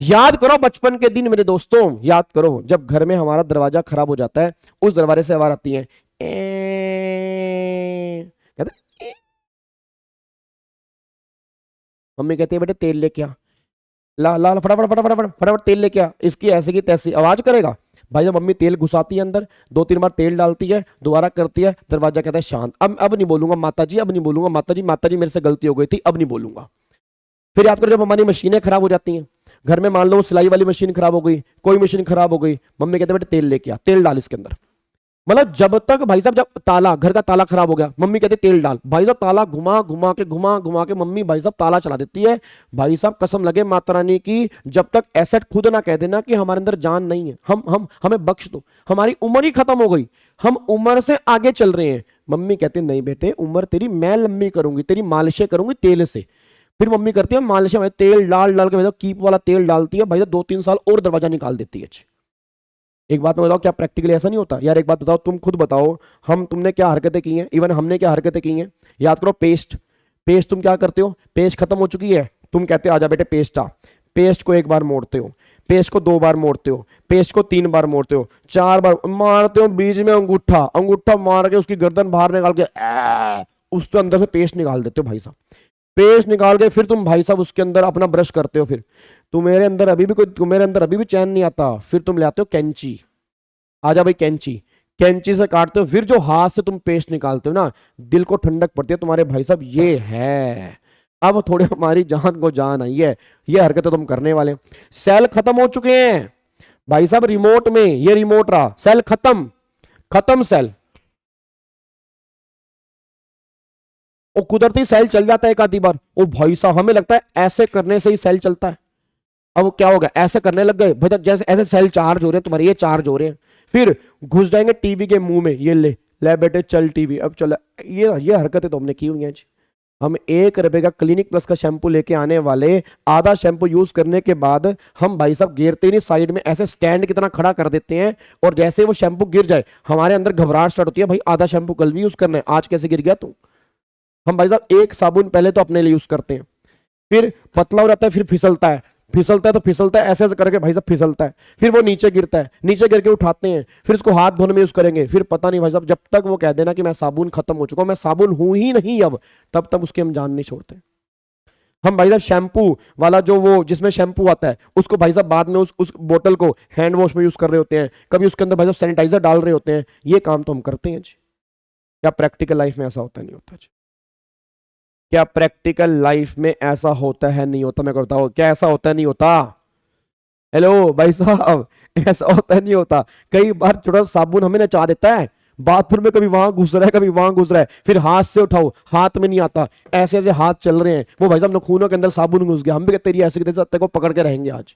याद करो बचपन के दिन मेरे दोस्तों, याद करो जब घर में हमारा दरवाजा खराब हो जाता है, उस दरवाजे से आवाज आती है कहते हैं, मम्मी कहती है बेटे तेल लेके आ, ला ला ला, फटाफट फटाफट फटाफट फटाफट तेल लेके आ, इसकी ऐसे की तैसी आवाज करेगा। भाई जब मम्मी तेल घुसाती है अंदर, दो तीन बार तेल डालती है, दोबारा करती है, दरवाजा कहता है शांत, अब नहीं बोलूंगा माता जी, अब नहीं बोलूंगा माता जी, माता जी मेरे से गलती हो गई थी, अब नहीं बोलूंगा। फिर याद करो जब हमारी मशीनें खराब हो जाती हैं, घर में मान लो सिलाई वाली मशीन खराब हो गई, कोई मशीन खराब हो गई, मम्मी कहते बेटे तेल लेके आ, तेल डाल इसके अंदर। मतलब जब तक भाई साहब, जब ताला, घर का ताला खराब हो गया, मम्मी कहते तेल डाल, भाई साहब ताला घुमा घुमा के मम्मी भाई साहब ताला चला देती है। भाई साहब कसम लगे माता रानी की, जब तक एसेट खुद ना कह देना कि हमारे अंदर जान नहीं है, हम हमें बख्श दो, हमारी उम्र ही खत्म हो गई, हम उम्र से आगे चल रहे हैं, मम्मी कहती नहीं बेटे उम्र तेरी मैं लंबी करूंगी, तेरी मालिशें करूंगी तेल से। फिर मम्मी करती है मालिशें, भाई तेल डाल डाल के भाई साहब कीप वाला तेल डालती है, भाई साहब 2-3 साल और दरवाजा निकाल देती है। एक बात मैं बताओ, क्या प्रैक्टिकली ऐसा नहीं होता यार? एक बात बताओ, तुम खुद बताओ, हम तुमने क्या हरकतें की हैं, इवन हमने क्या हरकतें की हैं। याद करो पेस्ट, पेस्ट तुम क्या करते हो, पेस्ट खत्म हो चुकी है, तुम कहते हो आजा बेटे पेस्ट आ, पेस्ट को एक बार मोड़ते हो, पेस्ट को 2 बार मोड़ते हो, पेस्ट को 3 बार मोड़ते हो, 4 बार मारते हो, बीच में अंगूठा अंगूठा मार के उसकी गर्दन बाहर निकाल के उसके अंदर से पेस्ट निकाल देते हो भाई साहब। पेस्ट निकाल के फिर तुम भाई साहब उसके अंदर अपना ब्रश करते हो, फिर तुम्हारे अंदर अभी भी कोई, तुम्हारे अंदर अभी भी चैन नहीं आता, फिर तुम ले आते हो कैंची, आजा भाई कैंची, कैंची से काटते हो, फिर जो हाथ से तुम पेस्ट निकालते हो ना, दिल को ठंडक पड़ती है तुम्हारे भाई साहब, ये है अब थोड़े हमारी जान को जान आई है, ये हरकतें तुम करने वाले। सेल खत्म हो चुके हैं भाई साहब, रिमोट में ये रिमोट रहा, सेल खत्म, खत्म सेल। वो कुदरती सेल चल जाता है एक आधी बार, ओ भाई साहब हमें लगता है ऐसे करने से ही सेल चलता है, अब क्या होगा, ऐसे करने लग गए भाई, जैसे ऐसे सेल चार्ज हो रहे हैं तुम्हारे, ये चार्ज हो रहे हैं, फिर घुस जाएंगे टीवी के मुंह में, ये ले बेटे चल टीवी अब चल। ये हरकतें तो हमने की हुई हैं जी। हम 1 रुपए का क्लिनिक प्लस का शैंपू लेके आने वाले, आधा शैंपू यूज करने के बाद हम भाई साहब गिरते नहीं, साइड में ऐसे स्टैंड की तरह खड़ा कर देते हैं, और जैसे वो शैंपू गिर जाए हमारे अंदर घबराहट स्टार्ट होती है, भाई आधा शैंपू कल भी यूज करना है, आज कैसे गिर गया तू। हम भाई साहब एक साबुन पहले तो अपने लिए यूज करते हैं, फिर पतला हो जाता है, फिर फिसलता है, फिसलता है तो फिसलता है, ऐसे ऐसे करके भाई साहब फिसलता है, फिर वो नीचे गिरता है, नीचे गिर के उठाते हैं, फिर उसको हाथ धोने में यूज करेंगे, फिर पता नहीं भाई साहब, जब तक वो कह देना कि मैं साबुन खत्म हो चुका हूं, मैं साबुन हूं ही नहीं अब, तब तक उसकी हम जान नहीं छोड़ते। हम भाई साहब शैम्पू वाला जो वो जिसमें शैम्पू आता है, उसको भाई साहब बाद में उस बोतल को हैंड वॉश में यूज कर रहे होते हैं, कभी उसके अंदर भाई साहब सैनिटाइजर डाल रहे होते हैं, ये काम तो हम करते हैं जी। क्या प्रैक्टिकल लाइफ में ऐसा होता नहीं होता जी? क्या प्रैक्टिकल लाइफ में ऐसा होता है नहीं होता? मैं बताओ क्या ऐसा होता है नहीं होता? हेलो भाई साहब, ऐसा होता है नहीं होता? कई बार छोटा साबुन हमें नचा देता है, बाथरूम में कभी वहां घुस रहा है कभी वहां घुस रहा है, फिर हाथ से उठाओ हाथ में नहीं आता, ऐसे ऐसे हाथ चल रहे हैं, वो भाई साहब नखूनों के अंदर साबुन घुस गया, हम भी तेरी ऐसे तेरे को पकड़ के रहेंगे आज।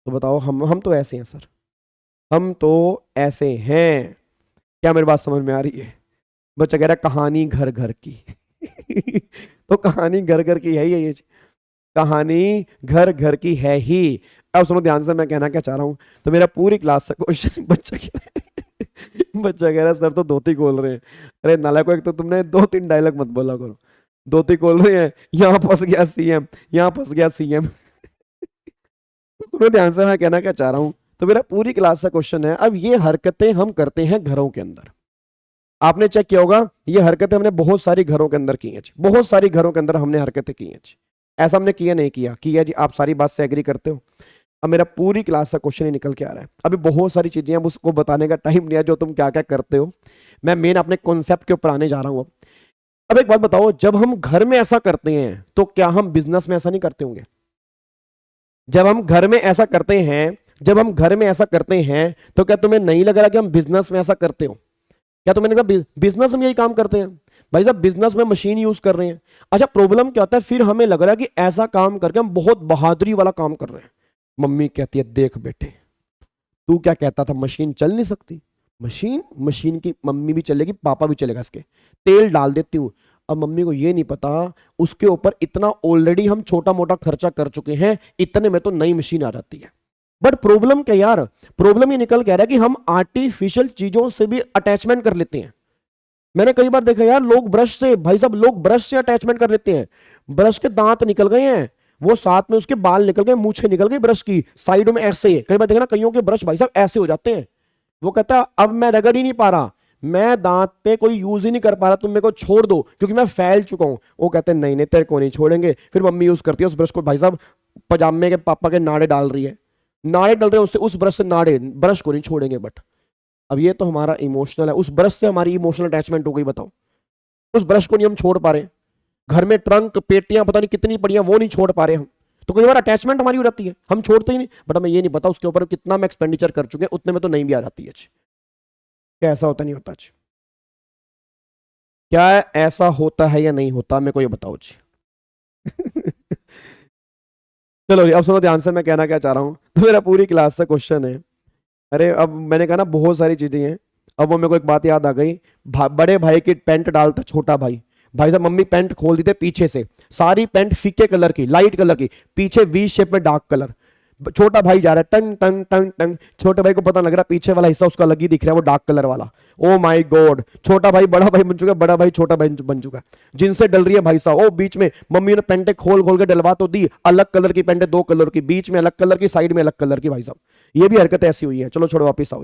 तो बताओ हम तो ऐसे हैं सर, हम तो ऐसे हैं। क्या मेरी बात समझ में आ रही है? बच्चा कह रहा है कहानी घर घर की तो कहानी घर घर की है ही है ये, कहानी घर घर की है ही। अब सुनो ध्यान से मैं कहना क्या चाह रहा हूं, तो मेरा पूरी क्लास से क्वेश्चन बच्चा कह रहा है बच्चा कह रहा है सर तो धोती खोल रहे हैं। अरे नालायक को, एक तो तुमने 2-3 डायलॉग मत बोला करो, धोती खोल रहे हैं, यहाँ फंस गया सीएम, यहाँ फंस गया सीएम तुम्हें ध्यान से मैं कहना क्या चाह रहा हूं, तो मेरा पूरी क्लास का क्वेश्चन है, अब ये हरकतें हम करते हैं घरों के अंदर, आपने चेक किया होगा ये हरकतें हमने बहुत सारी घरों के अंदर की हैं, बहुत सारी घरों के अंदर हमने हरकतें की हैं। ऐसा हमने किया नहीं किया, किया जी, आप सारी बात से एग्री करते हो। अब मेरा पूरी क्लास का क्वेश्चन ही निकल के आ रहा है, अभी बहुत सारी चीजें हैं उसको बताने का टाइम नहीं है जो तुम क्या क्या करते हो, मैं मेन अपने कॉन्सेप्ट के ऊपर आने जा रहा हूं। अब एक बात बताओ, जब हम घर में ऐसा करते हैं तो क्या हम बिजनेस में ऐसा नहीं करते होंगे? जब हम घर में ऐसा करते हैं, जब हम घर में ऐसा करते हैं, तो क्या तुम्हें नहीं लग रहा कि हम बिजनेस में ऐसा करते हो? क्या तुम्हें लगा बिजनेस में यही काम करते हैं? भाई साहब बिजनेस में मशीन यूज कर रहे हैं। अच्छा प्रॉब्लम क्या होता है, फिर हमें लग रहा है कि ऐसा काम करके हम बहुत बहादुरी वाला काम कर रहे हैं। मम्मी कहती है देख बेटे तू क्या कहता था मशीन चल नहीं सकती, मशीन मशीन की मम्मी भी चलेगी पापा भी चलेगा, इसके तेल डाल देती हूँ। अब मम्मी को ये नहीं पता उसके ऊपर इतना ऑलरेडी हम छोटा मोटा खर्चा कर चुके हैं, इतने में तो नई मशीन आ जाती है। बट प्रॉब्लम क्या यार, प्रॉब्लम ये निकल के आ रहा है कि हम आर्टिफिशियल चीजों से भी अटैचमेंट कर लेते हैं। मैंने कई बार देखा यार लोग ब्रश से, भाई साहब लोग ब्रश से अटैचमेंट कर लेते हैं, ब्रश के दांत निकल गए हैं, वो साथ में उसके बाल निकल गए, मूछें निकल गई ब्रश की, साइडों में ऐसे कई बार देखना कईयों के ब्रश भाई साहब ऐसे हो जाते हैं। वो कहता है अब मैं रगड़ ही नहीं पा रहा, मैं दांत पे कोई यूज ही नहीं कर पा रहा, तुम मेरे को छोड़ दो क्योंकि मैं फैल चुका हूं। वो कहते हैं नहीं नहीं तेरे को नहीं छोड़ेंगे। फिर मम्मी यूज करती है उस ब्रश को, भाई साहब पजामे के पापा के नाड़े डाल रही है, नाड़े डल रहे हैं उससे, उस ब्रश से नाड़े, ब्रश को नहीं छोड़ेंगे। बट अब ये तो हमारा इमोशनल है, उस ब्रश से हमारी इमोशनल अटैचमेंट हो गई। बताओ उस ब्रश को नहीं हम छोड़ पा रहे, घर में ट्रंक पेटियां पता नहीं कितनी पड़ी हैं वो नहीं छोड़ पा रहे हम, तो कई बार अटैचमेंट हमारी हो जाती है, हम छोड़ते ही नहीं। बट हमें ये नहीं पता उसके ऊपर कितना हम एक्सपेंडिचर कर चुके हैं, उतने में तो नहीं भी आ जाती है। क्या ऐसा होता नहीं होता? क्या ऐसा होता है या नहीं होता, मेरे को ये बताओ जी। चलो अब सुनो ध्यान से मैं कहना क्या चाह रहा हूँ। तो मेरा पूरी क्लास से क्वेश्चन है, अरे अब मैंने कहा ना बहुत सारी चीजें हैं, अब वो मेरे को एक बात याद आ गई। बड़े भाई की पैंट डालता छोटा भाई, भाई साहब मम्मी पैंट खोल दी थे पीछे से, सारी पैंट फीके कलर की, लाइट कलर की, पीछे वी शेप में डार्क कलर, छोटा भाई जा रहा है टंग टंग टंग टंग, छोटे भाई को पता लग रहा है पीछे वाला हिस्सा उसका अलग ही दिख रहा है, वो डार्क कलर वाला। ओ माय गॉड, छोटा भाई बड़ा भाई बन चुका है, बड़ा भाई छोटा भाई बन चुका है, जिनसे डल रही है भाई साहब। ओ बीच में मम्मी ने पेंटे खोल खोल के डलवा तो दी, अलग कलर की पेंटे, दो कलर की, बीच में अलग कलर की, साइड में अलग कलर की। भाई साहब ये भी हरकत ऐसी हुई है। चलो छोड़ो वापिस आओ।